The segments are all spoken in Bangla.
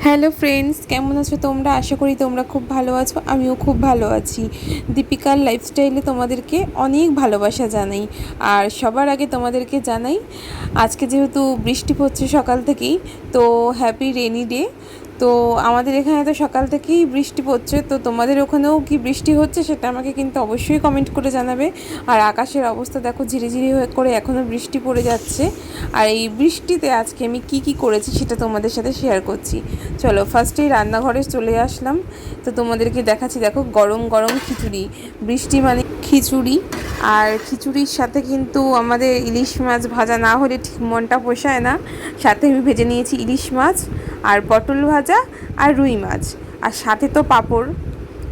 হ্যালো ফ্রেন্ডস, কেমন আছো তোমরা? আশা করি তোমরা খুব ভালো আছো। আমিও খুব ভালো আছি। দীপিকার লাইফস্টাইলে তোমাদেরকে অনেক ভালোবাসা জানাই। আর সবার আগে তোমাদেরকে জানাই, আজকে যেহেতু বৃষ্টি পড়ছে সকাল থেকেই, তো হ্যাপি রেনি ডে। তো আমাদের এখানে তো সকাল থেকেই বৃষ্টি পড়ছে, তো তোমাদের ওখানেও কি বৃষ্টি হচ্ছে সেটা আমাকে কিন্তু অবশ্যই কমেন্ট করে জানাবে। আর আকাশের অবস্থা দেখো, ঝিরিঝিরি হয়ে করে এখনও বৃষ্টি পড়ে যাচ্ছে। আর এই বৃষ্টিতে আজকে আমি কি করেছি সেটা তোমাদের সাথে শেয়ার করছি। চলো ফার্স্টেই রান্নাঘরে চলে আসলাম। তো তোমাদেরকে দেখাচ্ছি, দেখো গরম গরম খিচুড়ি। বৃষ্টি মানে খিচুড়ি, আর খিচুড়ির সাথে কিন্তু আমাদের ইলিশ মাছ ভাজা না হলে ঠিক মনটা পোষায় না। সাথে আমি ভেজে নিয়েছি ইলিশ মাছ, আর পটল ভাজা, আর রুই মাছ, আর সাথে তো পাঁপড়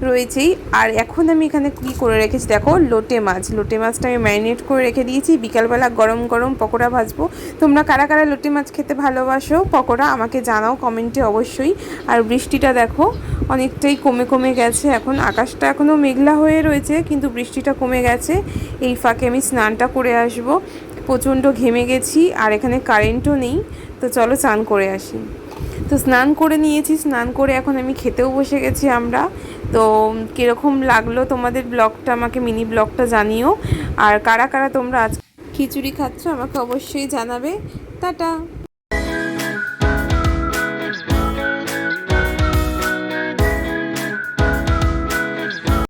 রয়েছেই। আর এখন আমি এখানে কী করে রেখেছি দেখো, লোটে মাছ। লোটে মাছটা আমি ম্যারিনেট করে রেখে দিয়েছি, বিকালবেলা গরম গরম পকোড়া ভাজবো। তোমরা কারা কারা লোটে মাছ খেতে ভালোবাসো পকোড়া আমাকে জানাও কমেন্টে অবশ্যই। আর বৃষ্টিটা দেখো অনেকটাই কমে কমে গেছে, এখন আকাশটা এখনও মেঘলা হয়ে রয়েছে কিন্তু বৃষ্টিটা কমে গেছে। এই ফাঁকে আমি স্নানটা করে আসব, প্রচণ্ড ঘেমে গেছি আর এখানে কারেন্টও নেই। তো চলো স্নান করে আসি। তো স্নান করে নিয়েছি, স্নান করে এখন আমি খেতেও বসে গেছি আমরা। তো কীরকম লাগলো তোমাদের ব্লগটা আমাকে মিনি ব্লগটা জানিও। আর কারা কারা তোমরা আজ খিচুড়ি খাচ্ছ আমাকে অবশ্যই জানাবে। টাটা।